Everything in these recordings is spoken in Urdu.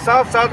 7-7,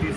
30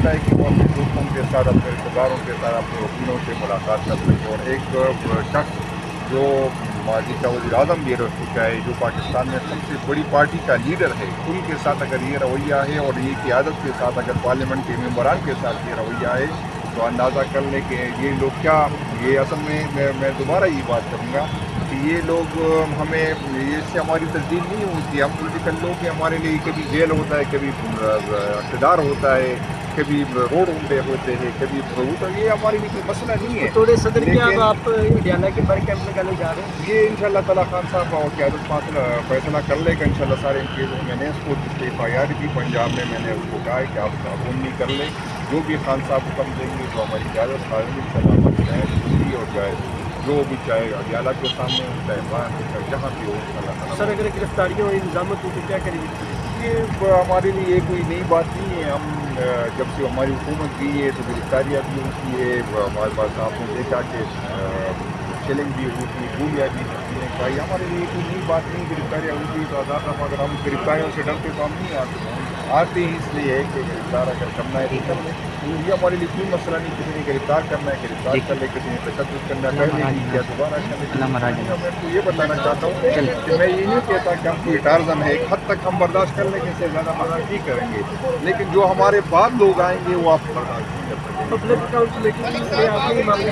ہوتا ہے کہ وہ اپنے دوستوں کے ساتھ، اپنے رشتے داروں کے ساتھ، اپنے وکیلوں سے ملاقات کر سکے. اور ایک شخص جو ماضی کا وزیر اعظم بھی رہ چکا ہے، جو پاکستان میں سب سے بڑی پارٹی کا لیڈر ہے، ان کے ساتھ اگر یہ رویہ ہے اور یہ قیادت کے ساتھ اگر پارلیمنٹ کے ممبران کے ساتھ یہ رویہ ہے تو اندازہ کر لیں کہ یہ لوگ کیا، یہ اصل میں دوبارہ یہ بات کروں گا کہ یہ لوگ ہمیں، اس سے ہماری تجدید نہیں ہوتی. ہم پولیٹیکل لوگ ہیں، ہمارے لیے کبھی جیل ہوتا ہے، کبھی اقتدار ہوتا ہے، کبھی روڈ ہوتے ہیں، کبھی تو یہ ہمارے لیے کوئی مسئلہ نہیں ہے. توڑے صدر کیا آپ ڈیالہ کے بارے کیمپ لگانے جا رہے ہیں؟ یہ انشاءاللہ تعالیٰ خان صاحب اور قیادت فیصلہ کر لے گا انشاءاللہ سارے کیسوں. میں نے اس کو جس ایف آئی آر بھی پنجاب میں نے اس کو کہا ہے کہ آپ عمومی کر لیں، جو بھی خان صاحب حکم دیں گے تو ہماری قیادت سلامت چاہے دلی اور چاہے جو بھی چاہے گا ڈیالہ کے سامنے ہو، چاہے وہاں ہو، چاہے جہاں بھی ہو انشاءاللہ تعالیٰ. سر اگر گرفتاریوں اور انتظامات ہو تو کیا کریں گے؟ یہ ہمارے لیے یہ کوئی نئی بات نہیں ہے. ہم جب سے ہماری حکومت کی ہے تو گرفتاریاں بھی ہوتی ہے. ہمارے پاس آپ نے دیکھا کہ چیلنج بھی ہوتی ہے، گولیاں بھی ہوتی ہیں. بھائی ہمارے لیے کوئی نئی بات نہیں، گرفتاریاں ہوتی تو آزاد. ہم اگر ہم گرفتاریوں سے ڈرتے تو ہم نہیں آتے ہی اس لیے ہے کہ گرفتار اگر کرنا ہے تو کر لیں. یہ ہمارے لیے کوئی مسئلہ نہیں. کسی نے گرفتار کرنا ہے گرفتار کر لے، کسی نے تشدد کرنا ہے پہلے ہی کیا دوبارہ کر لے. میں تو یہ بتانا چاہتا ہوں کہ میں یہ نہیں کہتا کہ ہم کوئی ٹارزن ہے، ایک حد تک ہم برداشت کر لیں گے، اس سے زیادہ برداشت نہیں کریں گے. لیکن جو ہمارے بعد لوگ آئیں گے وہ آپ برداشت نہیں کر سکیں. پبلک اکاؤنٹ کمیٹی سے آپ کے معاملے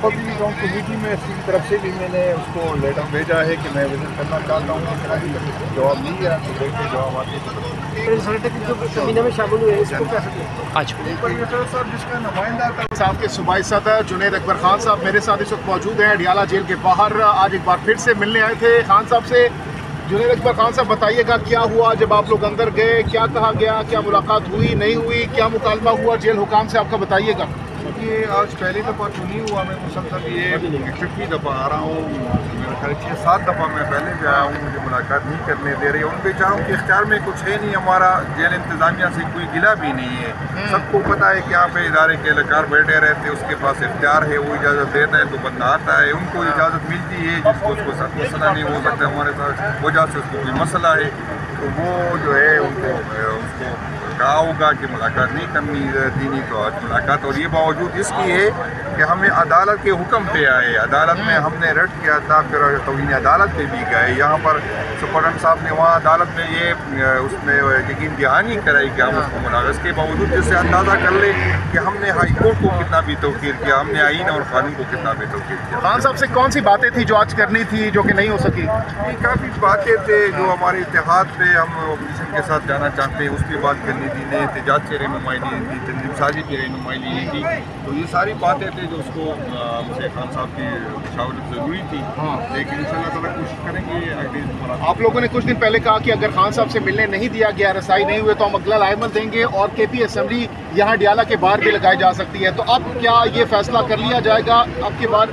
پبلک اکاؤنٹ کمیٹی میں اس کی طرف سے بھی میں نے اس کو لیٹر بھیجا ہے کہ میں وزٹ کرنا چاہتا ہوں. ابھی تک جواب نہیں ہے تو دیکھیں جواب آتے جو کابینہ میں شامل ہوئے ہیں اس کو کیسے آج صاحب جس کا نمائندہ تھا صاحب کے صوبائی صدر جنید اکبر خان صاحب میرے ساتھ اس وقت موجود ہیں ڈیالہ جیل کے باہر. آج ایک بار پھر سے ملنے آئے تھے خان صاحب سے. جنید اکبر خان صاحب بتائیے گا کیا ہوا جب آپ لوگ اندر گئے، کیا کہا گیا، کیا ملاقات ہوئی نہیں ہوئی، کیا مکالمہ ہوا جیل حکام سے آپ کا، بتائیے گا. یہ آج پہلی دفعہ تو نہیں ہوا، میں مسلسل یہ 50 دفعہ آ رہا ہوں. میرا خیال 6-7 دفعہ میں پہلے بھی آیا ہوں. مجھے ملاقات نہیں کرنے دے رہے. ان بیچاروں کے اختیار میں کچھ ہے نہیں. ہمارا جیل انتظامیہ سے کوئی گلہ بھی نہیں ہے. سب کو پتہ ہے کہ یہاں پہ ادارے کے اہلکار بیٹھے رہتے، اس کے پاس اختیار ہے، وہ اجازت دیتا ہے تو بندہ آتا ہے. ان کو اجازت ملتی ہے جس کو اس کو سخت مسئلہ نہیں ہو سکتا ہمارے ساتھ وجہ سے اس کو کوئی مسئلہ ہے تو وہ جو ہے اس کو کہا ہوگا کہ ملاقات نہیں کرنی دینی تو آج ملاقات. اور یہ باوجود اس کی ہے کہ ہمیں عدالت کے حکم پہ آئے. عدالت میں ہم نے رٹ کیا تھا، پھر توہین عدالت پہ بھی گئے. یہاں پر سپرڈنٹ صاحب نے وہاں عدالت میں یہ اس میں یقین دہانی کرائی کہ ہم اس کو ملاقات. اس کے باوجود جس سے اندازہ کر لے کہ ہم نے ہائی کورٹ کو کتنا بھی توقیر کیا، ہم نے آئین اور قانون کو کتنا بھی توقیر کیا. خان صاحب سے کون سی باتیں تھی جو آج کرنی تھی جو کہ نہیں ہو سکی؟ یہ کافی باتیں تھے جو ہمارے اتحاد پہ ہم اپوزیشن کے ساتھ جانا چاہتے ہیں، اس پہ بات کرنی تھی. نئے احتجاج کی رہنمائی لینی تھی، تنظیم سازی کی رہنمائی لینی تھی. تو یہ ساری باتیں تھیں جو اس کو ہم سے خان صاحب کی مشاورت ضروری تھی. لیکن انشاءاللہ تعالیٰ کوشش کریں گے. آپ لوگوں نے کچھ دن پہلے کہا کہ اگر خان صاحب سے ملنے نہیں دیا گیا، رسائی نہیں ہوئے تو ہم اگلا لائمن دیں گے اور کے پی اسمبلی یہاں ڈیالہ کے باہر بھی لگائی جا سکتی ہے. تو اب کیا یہ فیصلہ کر لیا جائے گا اب کے بعد؟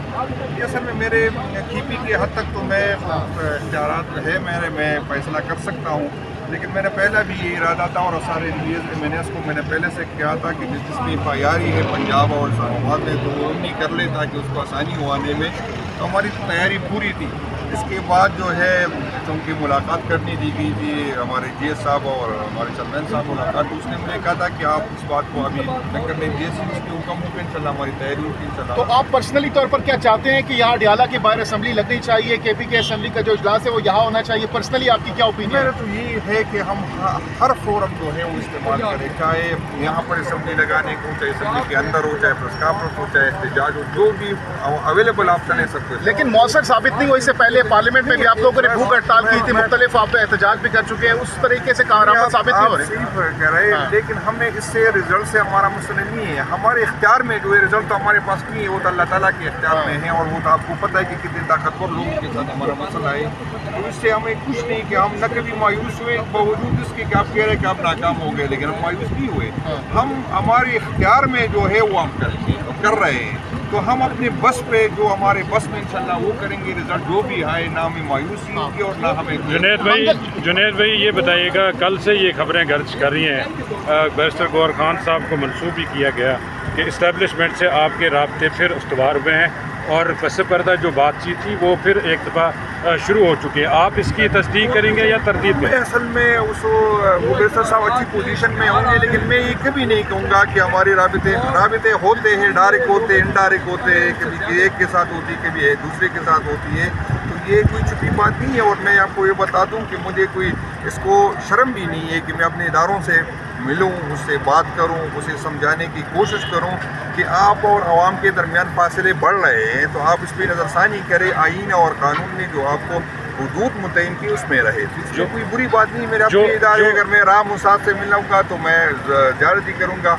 یہ اصل میں میرے کیپی کے حد تک تو میں اختیارات ہے میں فیصلہ کر سکتا ہوں. لیکن میں نے پہلا بھی یہ ارادہ تھا اور سارے انڈیز میں نے پہلے سے کہا تھا کہ جس میں ایف آئی آر ہے پنجاب اور اسلام آباد میں تو وہ نہیں کر لے تاکہ اس کو آسانی ہو آنے میں. تو ہماری تیاری پوری تھی. اس کے بعد جو ہے چونکہ ملاقات کرنی دی گئی تھی ہمارے جی ایس صاحب اور ہمارے چیئرمین صاحب ملاقات، اس نے مجھے کہا تھا کہ آپ اس بات کو ابھی نہ کرنے دیجیے. اس کے حکم ہو کے انشاءاللہ ہماری تیاری ہوگی انشاءاللہ. تو آپ پرسنلی طور پر کیا چاہتے ہیں کہ یہاں ڈیالہ کے باہر اسمبلی لگنی چاہیے، کے پی کے اسمبلی کا جو اجلاس ہے وہ یہاں ہونا چاہیے؟ پرسنلی آپ کی کیا اوپینین؟ میرا تو یہ ہے کہ ہم ہر فورم جو ہے وہ استعمال کریں، چاہے یہاں پر اسمبلی لگانے کو، چاہے اسمبلی کے اندر ہو، چاہے پریس کانفرنس ہو، چاہے احتجاج ہو، جو بھی اویلیبل آپشن ہے سب کچھ. لیکن مؤثر ثابت نہیں ہو. اس سے پہلے پارلیمنٹ میں بھی آپ لوگوں نے بھوک ہڑتال کی تھی، مختلف آپ احتجاج بھی کر چکے ہیں، اس طریقے سے کارآمد ثابت نہیں ہو رہے. صحیح کہہ رہے ہیں لیکن ہمیں اس سے رزلٹ سے ہمارا مسئلہ نہیں ہے. ہمارے اختیار میں جو ہے رزلٹ تو ہمارے پاس نہیں ہے، وہ تو اللہ تعالیٰ کے اختیار میں ہے. اور وہ تو آپ کو پتہ ہے کہ کتنے طاقتور لوگوں کے ساتھ ہمارا مسئلہ ہے. تو اس سے ہمیں کچھ نہیں کہ ہم نہ کبھی مایوس ہوئے باوجود اس کے کہ آپ کہہ رہے ہیں کہ آپ ناکام ہو گئے، لیکن ہم مایوس نہیں ہوئے. ہم ہمارے اختیار میں جو ہے وہ ہم کریں گے، کر رہے ہیں. تو ہم اپنے بس پہ جو ہمارے بس میں انشاءاللہ وہ کریں گے. رزلٹ جو بھی آئے نہ ہمیں مایوسی ہوگی اور نہ ہمیں. جنید بھائی یہ بتائیے گا، کل سے یہ خبریں گرج کر رہی ہیں، بیرسٹر گوہر خان صاحب کو منسوب بھی کیا گیا کہ اسٹیبلشمنٹ سے آپ کے رابطے پھر استوار ہوئے ہیں اور پس پردہ جو بات چیت تھی وہ پھر ایک دفعہ شروع ہو چکی ہے. آپ اس کی تصدیق کریں گے یا تردید میں کریں؟ اصل میں مبصر صاحب اچھی پوزیشن میں ہوں گے، لیکن میں یہ کبھی نہیں کہوں گا کہ ہمارے رابطے ہوتے ہیں، ڈائریکٹ ہوتے ہیں، انڈائریکٹ ہوتے ہیں، کبھی ایک کے ساتھ ہوتی ہے، کبھی دوسرے کے ساتھ ہوتی ہے. تو یہ کوئی چھپی بات نہیں ہے، اور میں آپ کو یہ بتا دوں کہ مجھے کوئی اس کو شرم بھی نہیں ہے کہ میں اپنے اداروں سے ملوں، اس سے بات کروں، اسے سمجھانے کی کوشش کروں کہ آپ اور عوام کے درمیان فاصلے بڑھ رہے ہیں، تو آپ اس پہ نظر ثانی کریں. آئین اور قانون نے جو آپ کو حدود متعین کی اس میں رہے. اس میں کوئی بری بات نہیں. میرے اپنے ادارے، اگر میں رام صاحب سے ملوں گا تو میں زیارت ہی کروں گا.